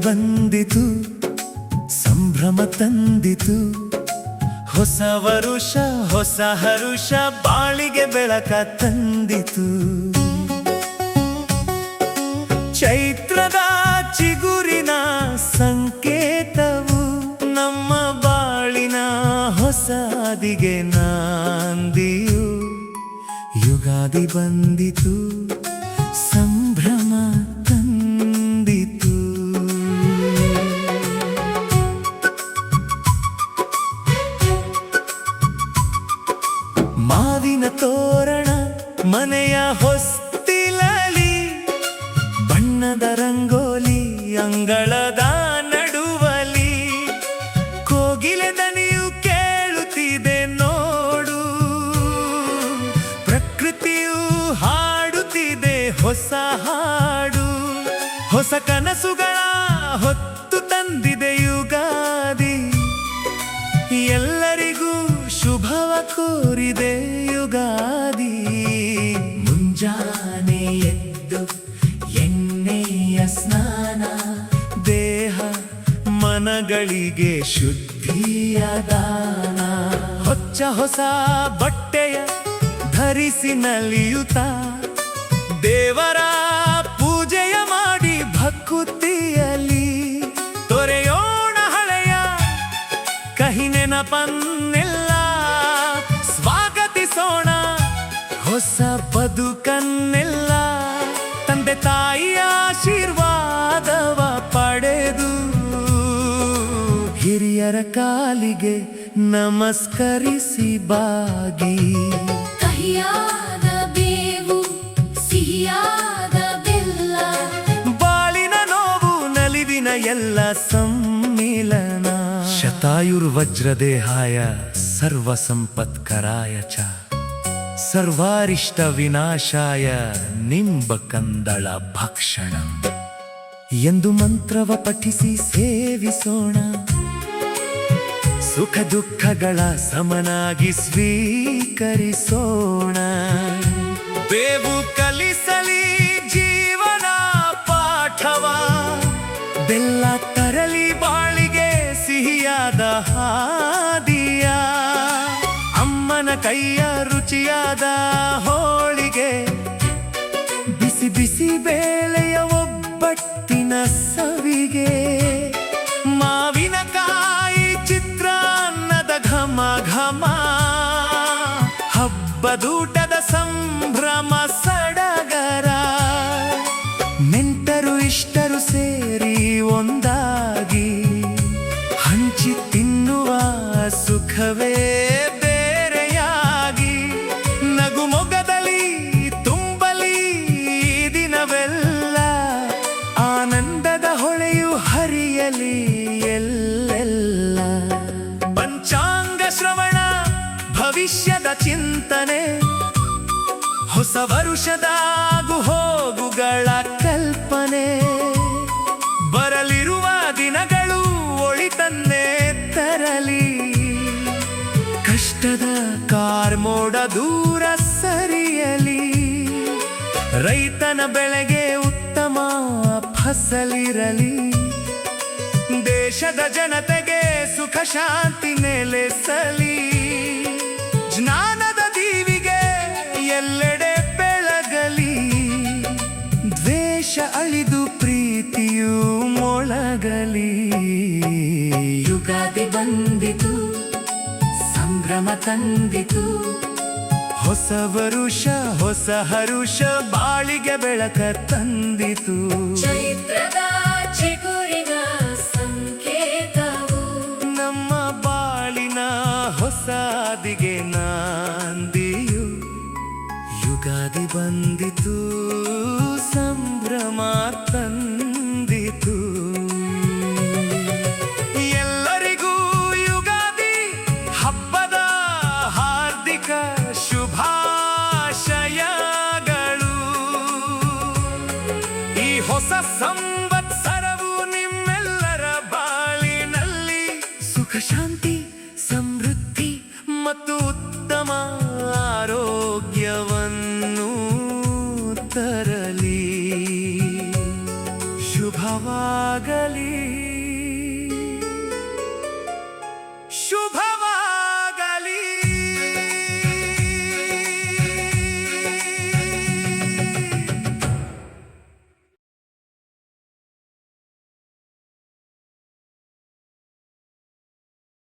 ಬಂದಿತು, ಸಂಭ್ರಮ ತಂದಿತು. ಹೊಸ ವರುಷ ಹೊಸ ಹರುಷ ಬಾಳಿಗೆ ಬೆಳಕ ತಂದಿತು. ಚೈತ್ರದ ಚಿಗುರಿನ ಸಂಕೇತವು ನಮ್ಮ ಬಾಳಿನ ಹೊಸ ಹಾದಿಗೆ ನಾಂದಿಯು. ಯುಗಾದಿ ಬಂದಿತು, ಸಂಭ್ರಮ ತಂದಿತು. ಮಾವಿನ ತೋರಣ ಮನೆಯ ಹೊಸ್ತಿಲಲಿ, ಬಣ್ಣದ ರಂಗೋಲಿ ಅಂಗಳದ ನಡುವಲಿ. ಕೋಗಿಲೆ ದನಿಯು ಕೇಳುತ್ತಿದೆ ನೋಡು, ಪ್ರಕೃತಿಯು ಹಾಡುತ್ತಿದೆ ಹೊಸ ಹಾಡು. ಹೊಸ ಕನಸುಗಳ ಹೊತ್ತು ತಂದಿದೆ ಯುಗಾದಿ, ಎಲ್ಲರಿಗೂ ಶುಭವ ಕೋರಿದೆ ಯುಗಾದಿ. ಮುಂಜಾನೆ ಎದ್ದು ಎಣ್ಣೆಯ ಸ್ನಾನ, ದೇಹ ಮನಗಳಿಗೆ ಶುದ್ಧಿಯ ದಾನ. ಹೊಚ್ಚ ಹೊಸ ಬಟ್ಟೆಯ ಧರಿಸಿ ನಲಿಯುತ್ತ, ದೇವರ ಪೂಜೆಯ ಮಾಡಿ ಭಕುತಿಯಲಿ. ತೊರೆಯೋಣ ಹಳೆಯ ಕಹಿ ನೆನಪನ್ನೆಲ್ಲ, ಸ್ವಾಗತಿಸೋಣ ಹೊಸ ಬದುಕನ್ನೆಲ್ಲ. ತಂದೆ ತಾಯಿಯ ಆಶೀರ್ವಾದವ ಪಡೆದು, ಹಿರಿಯರ ಕಾಲಿಗೆ ನಮಸ್ಕರಿಸಿ ಬಾಗಿ. ಕಹಿಯಾದ ಬೇವು ಸಿಹಿಯಾದ ಬೆಲ್ಲ, ಬಾಳಿನ ನೋವು ನಲಿವಿನ ಎಲ್ಲ ಸಮ್ಮಿಲನ. ಶತಾಯುರ್ವಜ್ರದೇಹಾಯ ಸರ್ವ ಸಂಪತ್ಕರಾಯ ಚ, ಸರ್ವಾರಿಷ್ಟ ವಿನಾಶಾಯ ನಿಂಬಕಂದಳ ಭಕ್ಷಣ ಎಂದು ಮಂತ್ರವ ಪಠಿಸಿ ಸೇವಿಸೋಣ. ಸುಖ ದುಃಖಗಳ ಸಮನಾಗಿ ಸ್ವೀಕರಿಸೋಣ. ಬೇವು ಕಲಿಸಲಿ ಜೀವನ ಪಾಠವ, ಬೆಲ್ಲ ತರಲಿ ಬಾಳಿಗೆ ಸಿಹಿಯಾದ ಹಾದಿಯ. ಅಮ್ಮನ ಕೈಯ ರುಚಿಯಾದ ಹೋಳಿಗೆ, ಬಿಸಿ ಬಿಸಿ ಬೇಳೆಯ ಒಬ್ಬಟ್ಟಿನ ಸವಿಗೆ. ಮಾವಿನಕಾಯಿ ಚಿತ್ರಾನ್ನದ ಘಮ ಘಮ, ಹಬ್ಬದೂಟದ ಸಂಭ್ರಮ ಸಡಗರ. ನೆಂಟರು ಇಷ್ಟರು ಸೇರಿ ಒಂದಾಗಿ, ಹಂಚಿ ತಿನ್ನುವ ಸುಖವೇ ಬೇರೆಯಾಗಿ. ನಗುಮೊಗದಲ್ಲಿ ತುಂಬಲಿ ದಿನವೆಲ್ಲ, ಆನಂದದ ಹೊಳೆಯು ಹರಿಯಲಿ ಎಲ್ಲೆಲ್ಲ. ಪಂಚಾಂಗ ಶ್ರವಣ ಭವಿಷ್ಯದ ಚಿಂತನೆ, ಹೊಸ ವರುಷದ ಆಗು ಹೋಗುಗಳ ಕಲ್ಪನೆ. ಬರಲಿರುವ ದಿನಗಳು ಒಳಿತನ್ನೇ ತರಲಿ, ಕಷ್ಟದ ಕಾರ್ಮೋಡ ದೂರ ಸರಿಯಲಿ. ರೈತನ ಬೆಳೆಗೆ ಉತ್ತಮ ಫಸಲಿರಲಿ, ದೇಶದ ಜನತೆಗೆ ಸುಖ ಶಾಂತಿ ನೆಲೆಸಲಿ. ಜ್ಞಾನದ ದೀವಿಗೆ ಎಲ್ಲೆಡೆ ಬೆಳಗಲಿ, ದ್ವೇಷ ಅಳಿದು ಪ್ರೀತಿಯು ಮೊಳಗಲಿ. ಯುಗಾದಿ ಬಂದಿತು, ಸಂಭ್ರಮ ತಂದಿತು. ಹೊಸ ವರುಷ ಹೊಸ ಹರುಷ ಬಾಳಿಗೆ ಬೆಳಕ ತಂದಿತು. ಚೈತ್ರದ ಚಿಗುರಿನ ಸಂಕೇತವು ನಮ್ಮ ಬಾಳಿನ ಹೊಸ ಹಾದಿಗೆ ನಾಂದಿಯು. ಯುಗಾದಿ ಬಂದಿತು, ಸಂಭ್ರಮ ತಂದಿತು. ಎಲ್ಲರಿಗೂ ಯುಗಾದಿ ಹಬ್ಬದ ಹಾರ್ದಿಕ ಶುಭಾಶಯಗಳು. ಈ ಹೊಸ ಸಂವತ್ಸರವು ನಿಮ್ಮೆಲ್ಲರ ಬಾಳಿನಲ್ಲಿ ಸುಖ ಶಾಂತಿ ಸಮೃದ್ಧಿ ಮತ್ತು ಉತ್ತಮ ಆರೋಗ್ಯವನ್ನು ತರಲಿ. ಶುಭವಾಗಲಿ. ಶುಭ